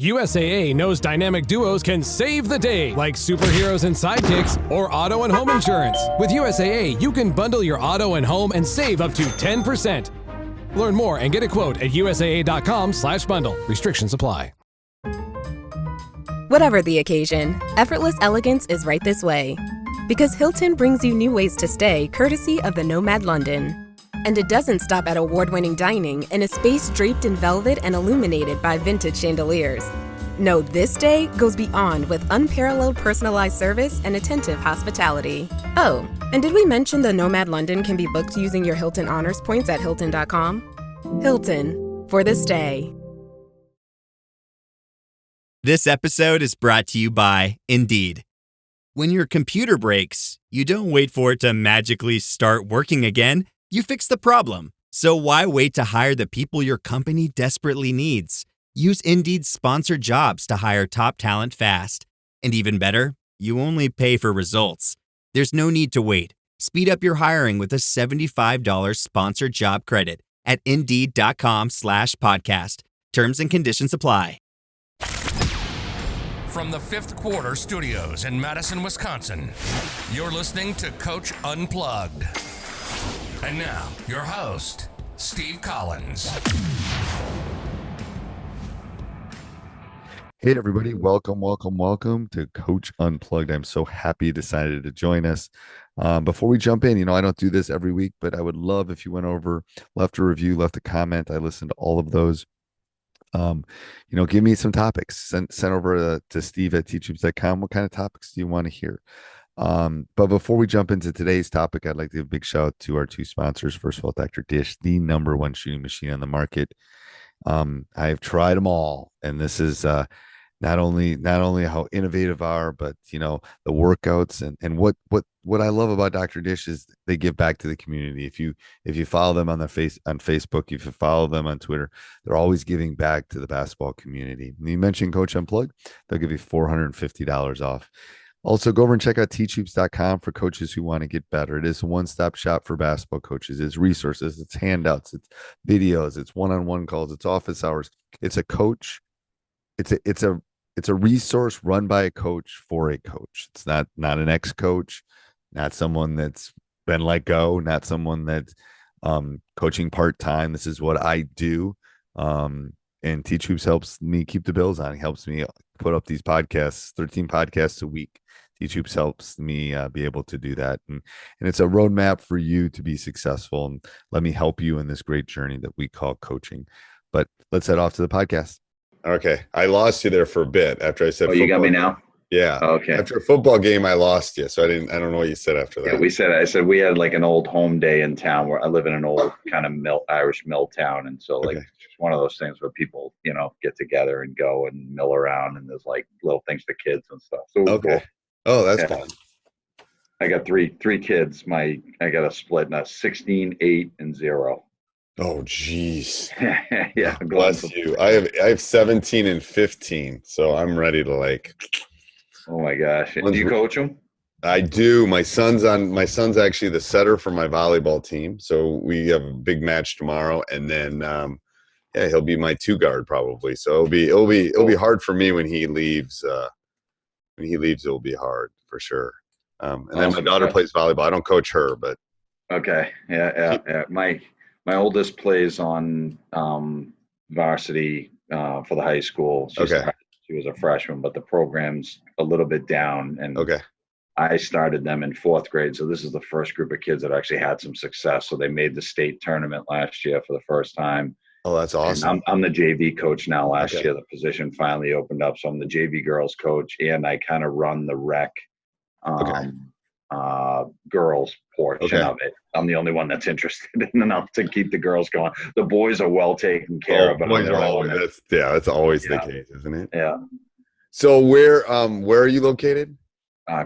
USAA knows dynamic duos can save the day, like superheroes and sidekicks or auto and home insurance. With USAA, you can bundle your auto and home and save up to 10%. Learn more and get a quote at usaa.com/bundle. Restrictions apply. Whatever the occasion, effortless elegance is right this way. Because Hilton brings you new ways to stay courtesy of the Nomad London. And it doesn't stop at award-winning dining in a space draped in velvet and illuminated by vintage chandeliers. No, this day goes beyond with unparalleled personalized service and attentive hospitality. Oh, and did we mention the Nomad London can be booked using your Hilton Honors points at Hilton.com? Hilton, for this day. This episode is brought to you by Indeed. When your computer breaks, you don't wait for it to magically start working again. You fix the problem. So why wait to hire the people your company desperately needs? Use Indeed's sponsored jobs to hire top talent fast. And even better, you only pay for results. There's no need to wait. Speed up your hiring with a $75 sponsored job credit at Indeed.com/podcast. Terms and conditions apply. From the Fifth Quarter Studios in Madison, Wisconsin, you're listening to Coach Unplugged. And now, your host, Steve Collins. Hey, everybody. Welcome to Coach Unplugged. I'm so happy you decided to join us. Before we jump in, I don't do this every week, but I would love if you went over, left a review, left a comment. I listened to all of those. Give me some topics. Send over to Steve at teachhoops.com. What kind of topics do you want to hear? But before we jump into today's topic, I'd like to give a big shout out to our two sponsors. First of all, Dr. Dish, the #1 shooting machine on the market. I've tried them all, and this is not only how innovative are, but the workouts and what I love about Dr. Dish is they give back to the community. If you follow them on Facebook, if you follow them on Twitter, they're always giving back to the basketball community. And you mentioned Coach Unplugged, they'll give you $450 off. Also, go over and check out teachhoops.com for coaches who want to get better. It is a one-stop shop for basketball coaches. It's resources, it's handouts, it's videos, it's one-on-one calls, it's office hours. It's a coach. It's a resource run by a coach for a coach. It's not an ex-coach, not someone that's been let go, not someone that's coaching part-time. This is what I do. And Teach Hoops helps me keep the bills on. It helps me put up these podcasts, 13 podcasts a week. Teach Hoops helps me be able to do that. And it's a roadmap for you to be successful. And let me help you in this great journey that we call coaching. But let's head off to the podcast. Okay. I lost you there for a bit after I said football. You got me now? Yeah. Oh, okay. After a football game, I lost you. So I don't know what you said after that. Yeah, I said we had like an old home day in town where I live in an old kind of Irish mill town. And so like, it's one of those things where people, get together and go and mill around, and there's like little things for kids and stuff. So okay. Cool. Oh, that's fun. I got three kids. I got a split now, 16, 8, and 0. Oh, geez. Yeah. Bless you. I have 17 and 15. So I'm ready to oh my gosh. Do you coach them? I do. My son's actually the setter for my volleyball team. So we have a big match tomorrow, and then he'll be my 2-guard probably. So it'll be hard for me when he leaves. When he leaves, it'll be hard for sure. And then my daughter plays volleyball. I don't coach her, but okay. Yeah. My oldest plays on varsity for the high school. She was a freshman, but the program's a little bit down. And I started them in 4th grade. So this is the first group of kids that actually had some success. So they made the state tournament last year for the first time. Oh, that's awesome. I'm the JV coach now. Last year, the position finally opened up. So I'm the JV girls coach, and I kind of run the rec girls portion of it. I'm the only one that's interested in enough to keep the girls going. The boys are well taken care of. Boys are always, that's always the case, isn't it? Yeah. So where are you located?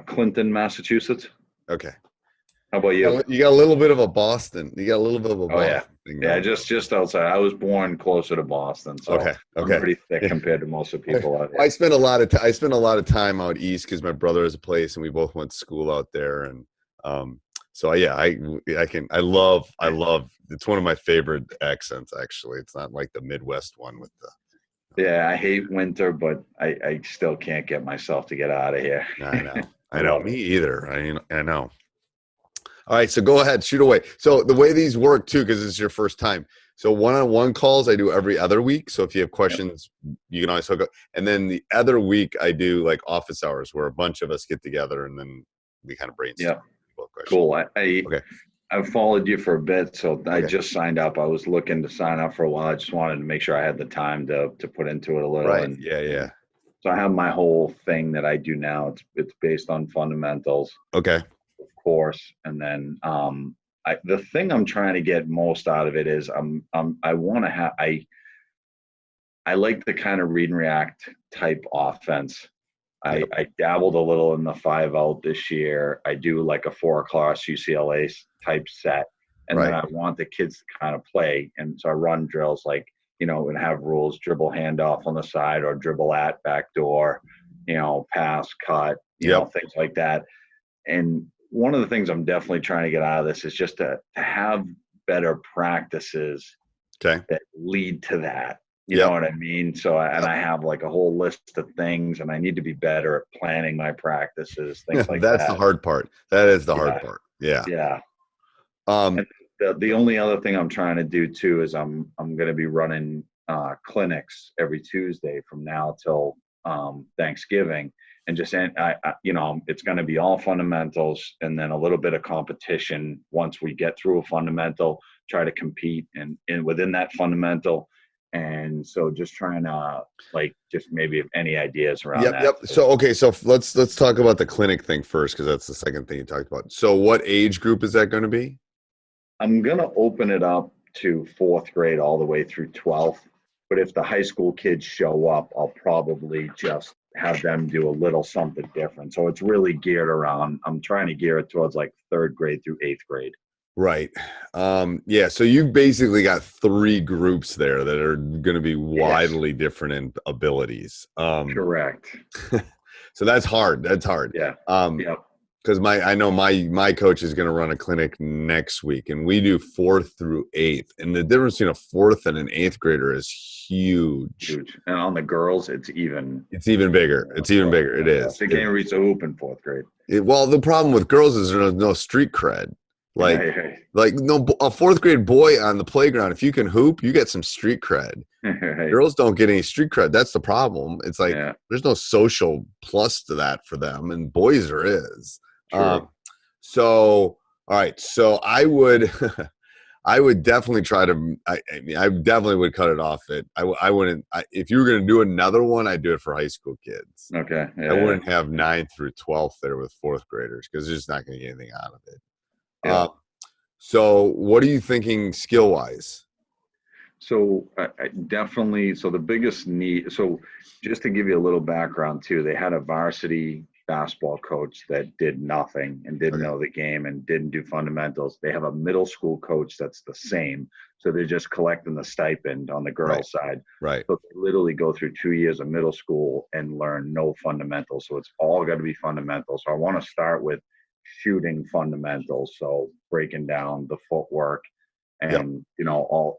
Clinton, Massachusetts. Okay. How about you? You got a little bit of a Boston. You got a little bit of a Boston thing. Yeah, just outside. I was born closer to Boston, so I'm pretty thick compared to most of the people out here. I spent a lot of time out east because my brother has a place, and we both went to school out there. And so I love. It's one of my favorite accents. Actually, it's not like the Midwest one with the Yeah, I hate winter, but I still can't get myself to get out of here. I know. I I know. love Me it. either. I know. All right, so go ahead, shoot away. So the way these work too, because it's your first time. So one-on-one calls I do every other week. So if you have questions, you can always hook up. And then the other week I do like office hours where a bunch of us get together and then we kind of brainstorm. Yeah, cool. Okay. I've followed you for a bit, so I Okay. just signed up. I was looking to sign up for a while. I just wanted to make sure I had the time to put into it a little. Right. And Yeah. so I have my whole thing that I do now. It's based on fundamentals, Okay. of course, and then the thing I'm trying to get most out of it is I want to have I like the kind of read and react type offense. I dabbled a little in the 5-out this year. I do like a 4-class UCLA type set. And then I want the kids to kind of play. And so I run drills like, and have rules, dribble handoff on the side or dribble at backdoor, pass, cut, things like that. And one of the things I'm definitely trying to get out of this is just to have better practices that lead to that. You know what I mean? So, and I have like a whole list of things, and I need to be better at planning my practices, things like that. That's the hard part. That is the hard part. Yeah. Yeah. And the only other thing I'm trying to do too is I'm going to be running clinics every Tuesday from now till Thanksgiving, and just it's going to be all fundamentals and then a little bit of competition. Once we get through a fundamental, try to compete and within that fundamental. And so just trying to just maybe any ideas around that. Yep. So, okay. So let's talk about the clinic thing first, because that's the second thing you talked about. So what age group is that going to be? I'm going to open it up to 4th grade all the way through 12th. But if the high school kids show up, I'll probably just have them do a little something different. So it's really geared around, I'm trying to gear it towards like 3rd grade through 8th grade. Right. So you've basically got 3 groups there that are going to be widely different in abilities. Correct. So that's hard. Yeah. Because I know my coach is going to run a clinic next week, and we do 4th through 8th, and the difference between a 4th and an 8th grader is huge. And on the girls, it's even bigger. It's even bigger. It is. They can't reach a hoop in 4th grade. Well, the problem with girls is there's no street cred. Like no, a 4th grade boy on the playground, if you can hoop, you get some street cred. Girls don't get any street cred. That's the problem. It's like there's no social plus to that for them, and boys there is. So all right, so I would I would definitely try to. I definitely would cut it off. I wouldn't. If you were going to do another one, I'd do it for high school kids. Okay. I wouldn't have 9th through 12th there with 4th graders, because they're just not going to get anything out of it. So what are you thinking skill wise? So I definitely, so the biggest need, so just to give you a little background too, they had a varsity basketball coach that did nothing and didn't know the game and didn't do fundamentals. They have a middle school coach that's the same. So they're just collecting the stipend on the girls' side. Right. So they literally go through 2 years of middle school and learn no fundamentals. So it's all got to be fundamentals. So I want to start with shooting fundamentals. So breaking down the footwork and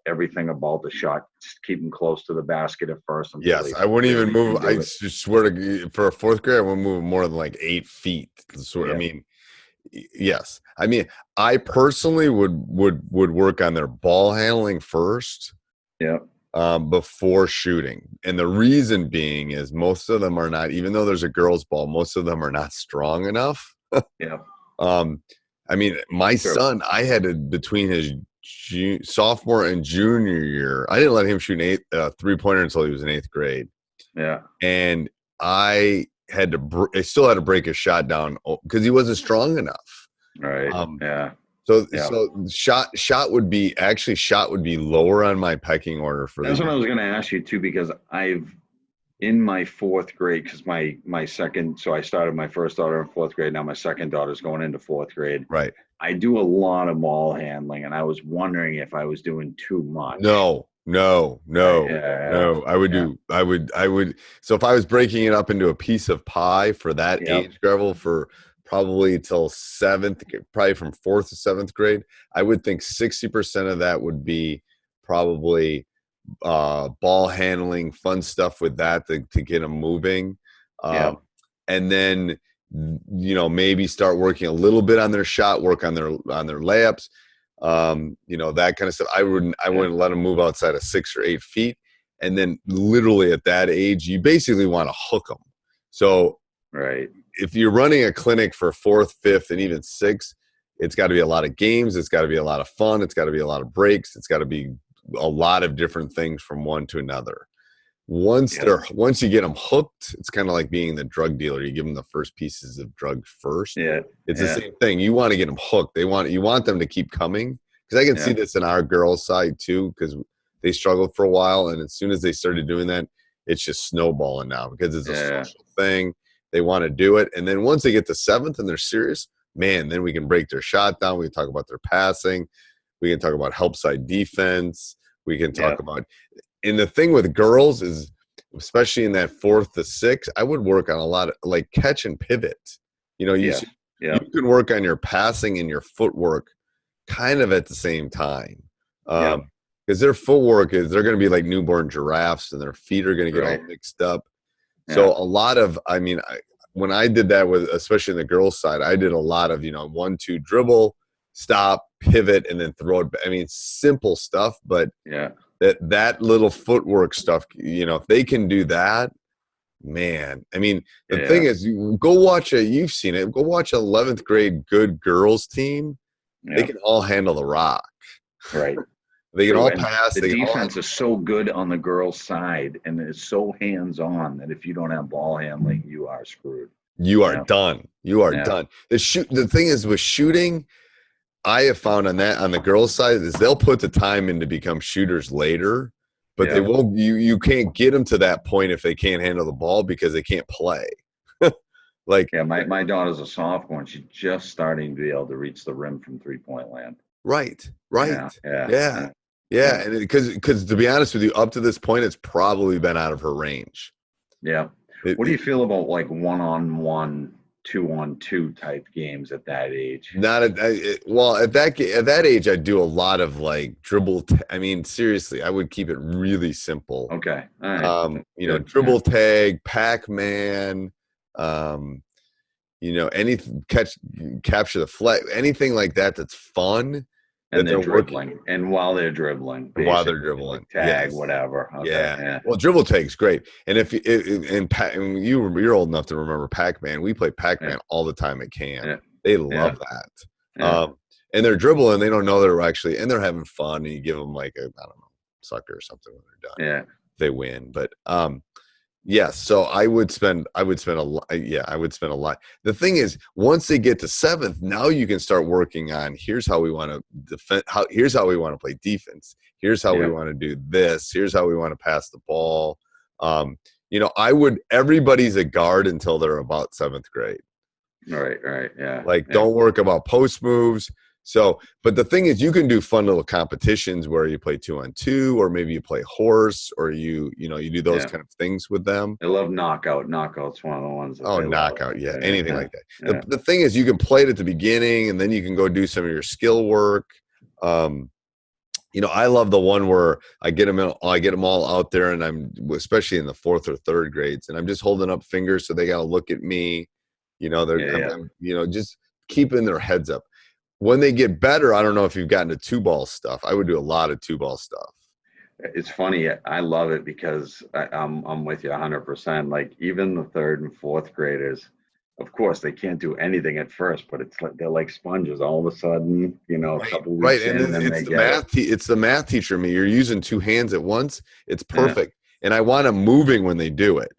everything about the shot, keep them close to the basket at first. Yes, I wouldn't even move. I swear to, for a 4th grade, I wouldn't move more than like 8 feet. I mean, yes. I mean, I personally would work on their ball handling first. Yeah. Before shooting. And the reason being is most of them are not, even though there's a girls' ball, most of them are not strong enough. I mean, my son, I had to, between his sophomore and junior year, I didn't let him shoot an 3-pointer until he was in 8th grade. Yeah. And I still had to break his shot down because he wasn't strong enough. Right. So shot would be lower on my pecking order for That's what I was going to ask you too, because in my 4th grade, because my second, so I started my first daughter in 4th grade. Now my second daughter's going into 4th grade. Right. I do a lot of ball handling, and I was wondering if I was doing too much. No. I would. So if I was breaking it up into a piece of pie for that age level for probably till 7th, probably from 4th to 7th grade, I would think 60% of that would be probably ball handling, fun stuff with that to get them moving. And then, maybe start working a little bit on their shot, work on their layups, that kind of stuff. I wouldn't let them move outside of 6 or 8 feet. And then literally at that age, you basically want to hook them. So if you're running a clinic for 4th, 5th, and even 6th, it's got to be a lot of games. It's got to be a lot of fun. It's got to be a lot of breaks. It's got to be a lot of different things from one to another. Once you get them hooked, it's kind of like being the drug dealer. You give them the first pieces of drugs first. It's the same thing. You want to get them hooked. You want them to keep coming, because I can see this in our girls' side too, because they struggled for a while, and as soon as they started doing that, it's just snowballing now because it's a social thing. They want to do it, and then once they get to 7th and they're serious, man, then we can break their shot down. We can talk about their passing. We can talk about help side defense. We can talk about. And the thing with girls is, especially in that 4th to 6th, I would work on a lot of like catch and pivot. You can work on your passing and your footwork kind of at the same time. Because their footwork they're going to be like newborn giraffes, and their feet are going to get all mixed up. So a lot of, when I did that especially in the girls' side, I did a lot of, 1-2 dribble, stop, pivot, and then throw it. Simple stuff, but that little footwork stuff, if they can do that, man. The thing is, go watch you've seen it. Go watch an 11th grade good girls team. They can all handle the rock. Right. They can all pass. The defense is so good on the girls' side, and it's so hands-on that if you don't have ball handling, you are screwed. You are done. You are done. The thing is with shooting, I have found on the girls' side is they'll put the time in to become shooters later, but they won't. You can't get them to that point if they can't handle the ball because they can't play. My daughter's a sophomore, and she's just starting to be able to reach the rim from 3-point land. Right. And because to be honest with you, up to this point, it's probably been out of her range. What do you feel about like 1-on-1, 2-on-2 type games at that age? At that age, I do a lot of like dribble. Seriously, I would keep it really simple. Okay. All right. Dribble tag, Pac-Man, anything, capture the flag, anything like that that's fun. And they're dribbling. And while they're dribbling. Tag, whatever. Okay. Well, dribble tag's great. And you're old enough to remember Pac-Man. We play Pac-Man all the time at camp. They love that. And they're dribbling. They don't know they're actually, and they're having fun. And you give them like sucker or something when they're done. They win. But so I would spend a lot. I would spend a lot. The thing is, once they get to 7th, now you can start working on here's how we want to defend. Here's how we want to play defense. Here's how we want to do this. Here's how we want to pass the ball. Everybody's a guard until they're about 7th grade. Right. Yeah. Don't work about post moves. So, but the thing is, you can do fun little competitions where you play 2-on-2, or maybe you play horse, or you do those kind of things with them. I love knockout. Knockout's one of the ones. Knockout. Anything like that. The thing is, you can play it at the beginning, and then you can go do some of your skill work. I love the one where I get them all out there, and I'm especially in the 4th or 3rd grades, and I'm just holding up fingers so they got to look at me. I'm just keeping their heads up. When they get better, I don't know if you've gotten to 2-ball stuff. I would do a lot of 2-ball stuff. It's funny. I love it because I'm with you 100%. Like even the 3rd and 4th graders, of course, they can't do anything at first, but it's like they're like sponges. All of a sudden, a couple weeks in, and it's the math. It's the math teacher. You're using 2 hands at once. It's perfect, and I want them moving when they do it.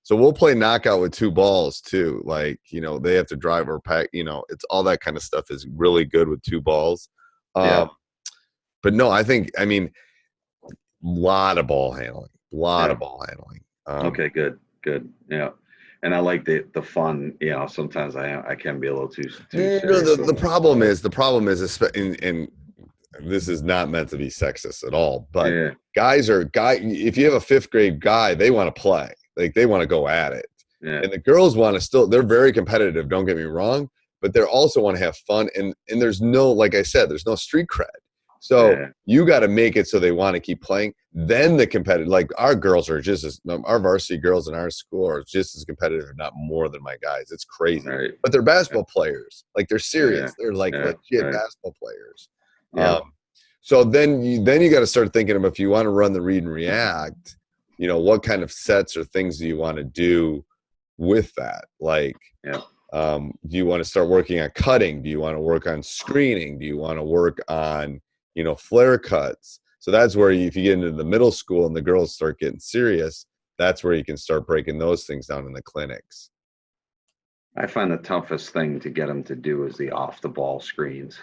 So we'll play knockout with 2 balls too. They have to drive or pack, it's all that kind of stuff is really good with 2 balls. But no, I think, lot of ball handling, of ball handling. Okay, good. Yeah. And I like the fun, sometimes I can be a little too serious. The problem is, and this is not meant to be sexist at all, but if you have a 5th grade guy, they want to play. They want to go at it. And the girls want to they're very competitive, don't get me wrong, but they also want to have fun. And there's no, like I said, there's no street cred. So you got to make it so they want to keep playing. Then the competitive, like our girls are our varsity girls in our school are just as competitive, if not more than my guys. It's crazy. Right. But they're basketball players. Like they're serious. They're like legit basketball players. Yeah. So then you got to start thinking of, if you want to run the read and react, you know, what kind of sets or things do you want to do with that? Like, do you want to start working on cutting? Do you want to work on screening? Do you want to work on, you know, flare cuts? So that's where if you get into the middle school and the girls start getting serious, that's where you can start breaking those things down in the clinics. I find the toughest thing to get them to do is the off the ball screens.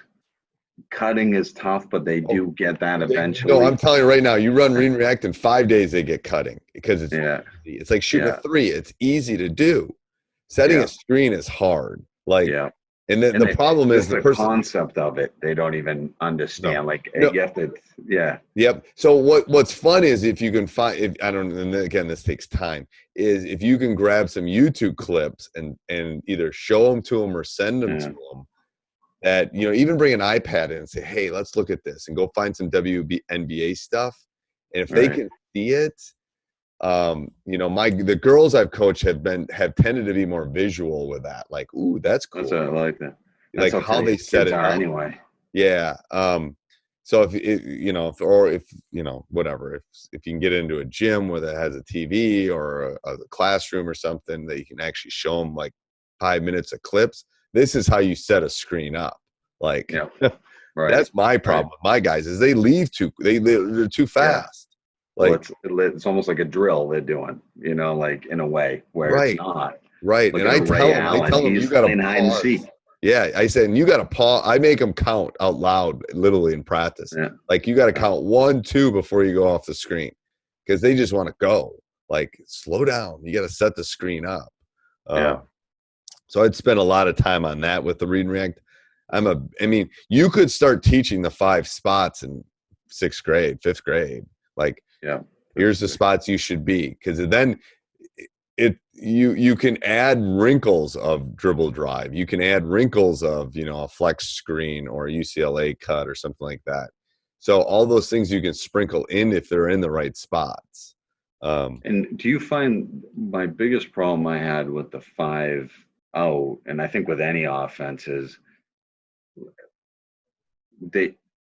Cutting is tough, but they do get that eventually. No, I'm telling you right now, you run read and react in 5 days, they get cutting because it's easy. It's like shooting a three. It's easy to do. Setting a screen is hard. Like, and then the problem is the concept of it, they don't even understand. You have to, Yep. So what's fun is if you can find, and again, this takes time, is if you can grab some YouTube clips and either show them to them or send them to them, that, you know, even bring an iPad in and say, hey, let's look at this, and go find some WNBA stuff. And if they can see it, you know, the girls I've coached have tended to be more visual with that. Like, ooh, that's cool. I like that. That's like how they set it up. Anyway. Yeah. So if you know, whatever, if you can get into a gym where that has a TV or a classroom or something that you can actually show them like 5 minutes of clips, this is how you set a screen up. Like, that's my problem with my guys, is they leave they're too fast. Like, well, it's almost like a drill they're doing, you know, like in a way where it's not. Right. And I tell them you got to hide and seek. Yeah, I said, and you got to pause. I make them count out loud, literally in practice. Yeah. Like, you got to count 1, 2 before you go off the screen, because they just want to go. Like, slow down. You got to set the screen up. So I'd spend a lot of time on that with the read and react. I mean, you could start teaching the 5 spots in 6th grade, 5th grade. Like, here's the spots you should be, because then you can add wrinkles of dribble drive. You can add wrinkles of, you know, a flex screen or a UCLA cut or something like that. So all those things you can sprinkle in if they're in the right spots. And do you find my biggest problem I had with the 5 out, and I think with any offense, is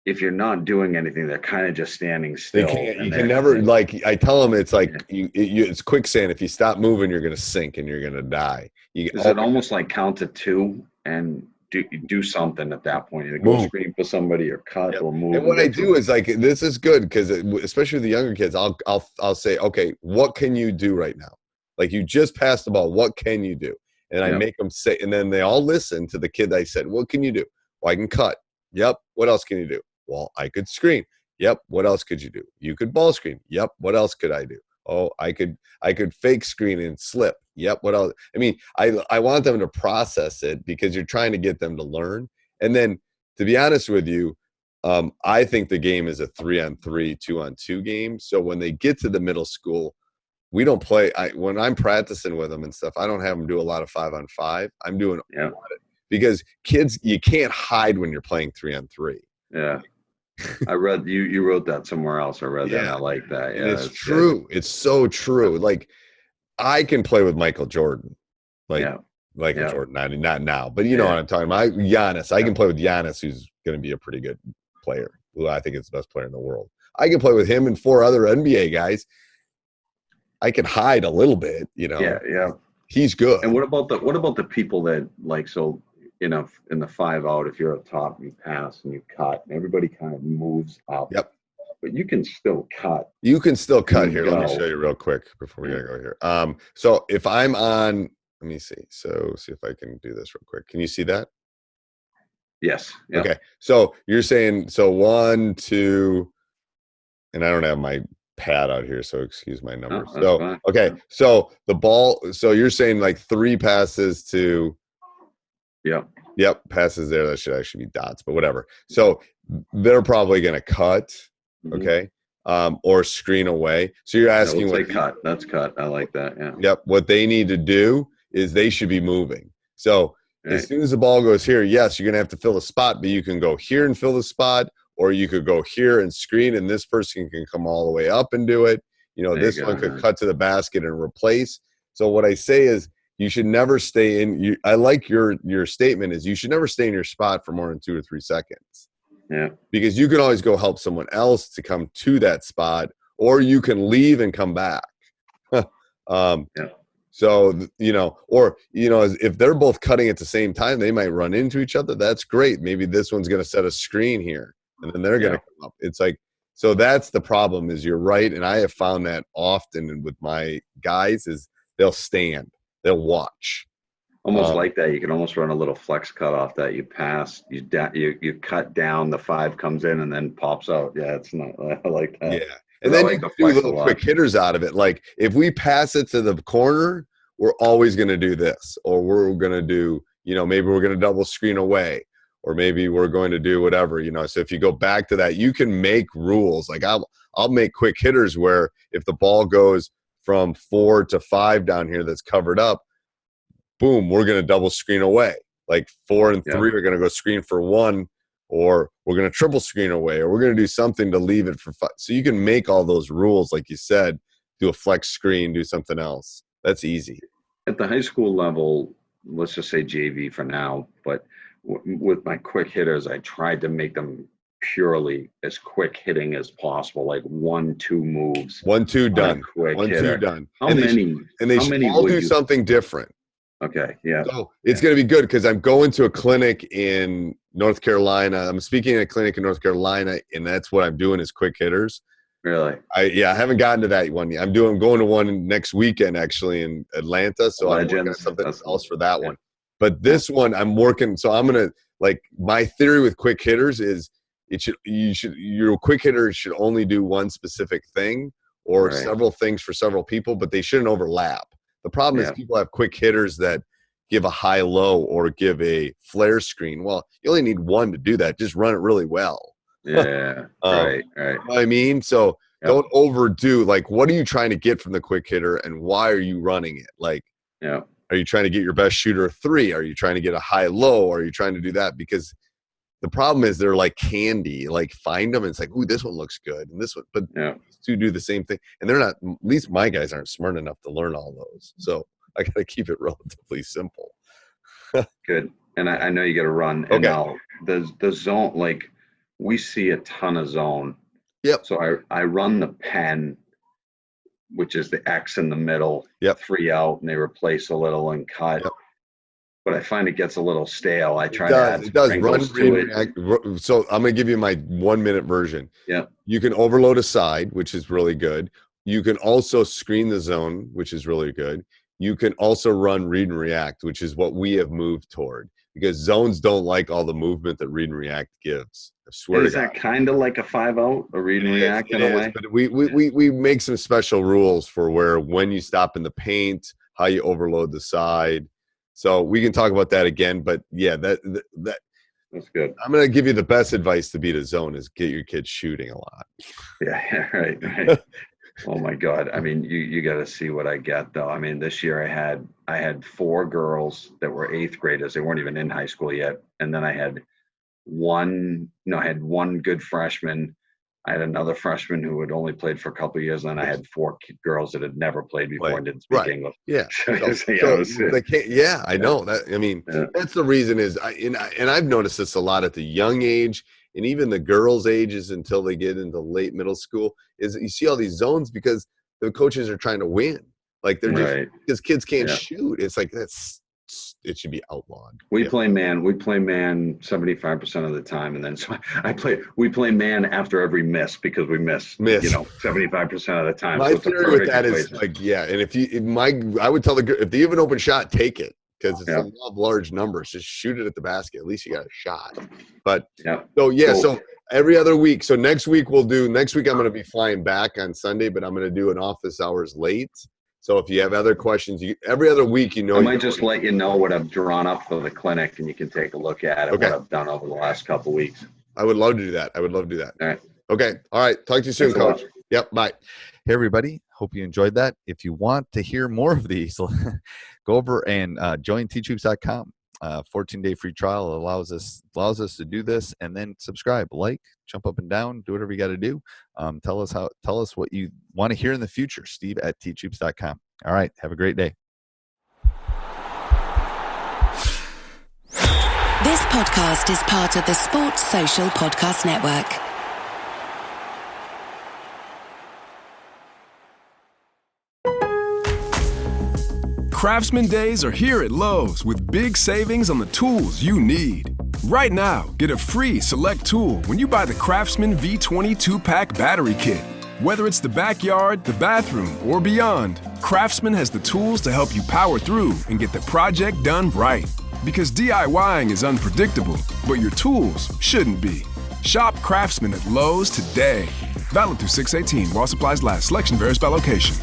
if you're not doing anything, they're kind of just standing still. You can never, like, I tell them, it's like it's quicksand. If you stop moving, you're going to sink and you're going to die. Is it almost like count to 2 and do something at that point? Either go screen for somebody or cut or move. And what I do is, like, this is good, because especially with the younger kids, I'll say, okay, what can you do right now? Like, you just passed the ball. What can you do? And I make them say, and then they all listen to the kid. I said, what can you do? Well, I can cut. Yep. What else can you do? Well, I could screen. Yep. What else could you do? You could ball screen. Yep. What else could I do? Oh, I could fake screen and slip. Yep. What else? I mean, I want them to process it, because you're trying to get them to learn. And then, to be honest with you, I think the game is a 3-on-3, 2-on-2 game. So when they get to the middle school, we don't play. When I'm practicing with them and stuff, I don't have them do a lot of 5-on-5. I'm doing a lot of it, because kids, you can't hide when you're playing 3-on-3. Yeah. I read you wrote that somewhere else. I read that. I like that. Yeah, it's true. Good. It's so true. Like, I can play with Michael Jordan, Michael Jordan, not now, but you know what I'm talking about. Giannis. I can play with Giannis, who's going to be a pretty good player, who I think is the best player in the world. I can play with him and 4 other NBA guys. I can hide a little bit, you know. Yeah. He's good. And what about the people that, like, so, you know, in the 5 out, if you're up top, you pass and you cut, and everybody kind of moves up. Yep. But you can still cut. You can still cut here. Let me show you real quick before we gotta go here. So if I'm on, let me see. So see if I can do this real quick. Can you see that? Yes. Yep. Okay. So you're saying, so 1, 2, and I don't have my pad out here, so excuse my numbers. So okay, so the ball, so you're saying like 3 passes to passes there. That should actually be dots, but whatever. So they're probably going to cut, okay, or screen away. So you're asking what cut. That's cut. I like that. Yeah. Yep. What they need to do is they should be moving. So as soon as the ball goes here, yes, you're going to have to fill the spot, but you can go here and fill the spot, or you could go here and screen, and this person can come all the way up and do it. This one could cut to the basket and replace. So what I say is you should never stay in. I like your statement is you should never stay in your spot for more than 2 or 3 seconds. Yeah. Because you can always go help someone else to come to that spot, or you can leave and come back. So, if they're both cutting at the same time, they might run into each other. That's great. Maybe this one's going to set a screen here, and then they're going to come up. It's like, so that's the problem is you're right. And I have found that often with my guys is they'll stand, they'll watch. Almost like that. You can almost run a little flex cut off that you pass, you cut down, the 5 comes in and then pops out. Yeah, it's not, I like that. Yeah. And then you can do little quick hitters out of it. Like if we pass it to the corner, we're always going to do this, or we're going to do, maybe we're going to double screen away, or maybe we're going to do whatever, So if you go back to that, you can make rules. Like I'll make quick hitters where if the ball goes from 4 to 5 down here that's covered up, boom, we're going to double screen away. Like 4 and 3 are going to go screen for 1, or we're going to triple screen away, or we're going to do something to leave it for 5. So you can make all those rules, like you said, do a flex screen, do something else. That's easy. At the high school level, let's just say JV for now, but with my quick hitters, I tried to make them purely as quick hitting as possible, like 1-2 moves. 1-2 done. 1-2 done. How many? They should all do something different. Okay, yeah. So it's going to be good because I'm going to a clinic in North Carolina. I'm speaking at a clinic in North Carolina, and that's what I'm doing is quick hitters. Really? I haven't gotten to that one yet. I'm going to one next weekend actually in Atlanta, so I'm working on something else for that one. But this one I'm working, so I'm going to my theory with quick hitters is your quick hitter should only do one specific thing or several things for several people, but they shouldn't overlap. The problem is people have quick hitters that give a high-low or give a flare screen. Well, you only need one to do that. Just run it really well. Yeah, right. You know what I mean? So don't overdo. Like, what are you trying to get from the quick hitter, and why are you running it? Like, are you trying to get your best shooter a 3? Are you trying to get a high-low? Are you trying to do that? Because the problem is they're like candy. Like, find them, and it's like, ooh, this one looks good, and this one. But these two do the same thing, and they're not. At least my guys aren't smart enough to learn all those. So I got to keep it relatively simple. Good. And I know you got to run. And now the zone, like we see a ton of zone. Yep. So I run the pen, which is the X in the middle. Yep. 3 out, and they replace a little and cut. Yep. But I find it gets a little stale. I try to add sprinkles to it. So I'm going to give you my 1-minute version. Yeah. You can overload a side, which is really good. You can also screen the zone, which is really good. You can also run read and react, which is what we have moved toward, because zones don't like all the movement that read and react gives. I swear to God. Is that kind of like a 5-out, a read and react in a way? But we make some special rules for when you stop in the paint, how you overload the side. So we can talk about that again. But yeah, that's good. I'm going to give you the best advice to beat a zone is get your kids shooting a lot. Yeah, right. Oh my God. I mean, you got to see what I get though. I mean, this year I had 4 girls that were 8th graders. They weren't even in high school yet. And then I had one good freshman. I had another freshman who had only played for a couple of years. And then I had 4 girls that had never played before and didn't speak English. Yeah. They can't, I know that. I mean, that's the reason is and I've noticed this a lot at the young age. And even the girls' ages until they get into late middle school, is you see all these zones because the coaches are trying to win. Like they're just because kids can't shoot. It's like it should be outlawed. We play man 75% of the time, and then so we play man after every miss because we miss 75% of the time. My theory with that is like and I would tell if they have an open shot, take it. Because it's a law of large numbers. Just shoot it at the basket. At least you got a shot. But so every other week. So next week I'm going to be flying back on Sunday, but I'm going to do an office hours late. So if you have other questions, every other week, I might just let you know what I've drawn up for the clinic, and you can take a look at it. What I've done over the last couple of weeks. I would love to do that. All right. Okay. All right. Talk to you soon, Thanks Coach. Yep. Bye. Hey, everybody. Hope you enjoyed that. If you want to hear more of these, go over and join teachhoops.com. 14-day free trial allows us to do this, and then subscribe, like, jump up and down, do whatever you got to do. Tell us what you want to hear in the future. Steve@teachhoops.com. All right, have a great day. This podcast is part of the Sports Social Podcast Network. Craftsman Days are here at Lowe's with big savings on the tools you need. Right now, get a free select tool when you buy the Craftsman V20 2-pack battery kit. Whether it's the backyard, the bathroom, or beyond, Craftsman has the tools to help you power through and get the project done right. Because DIYing is unpredictable, but your tools shouldn't be. Shop Craftsman at Lowe's today. Valid through 6/18 while supplies last. Selection varies by location.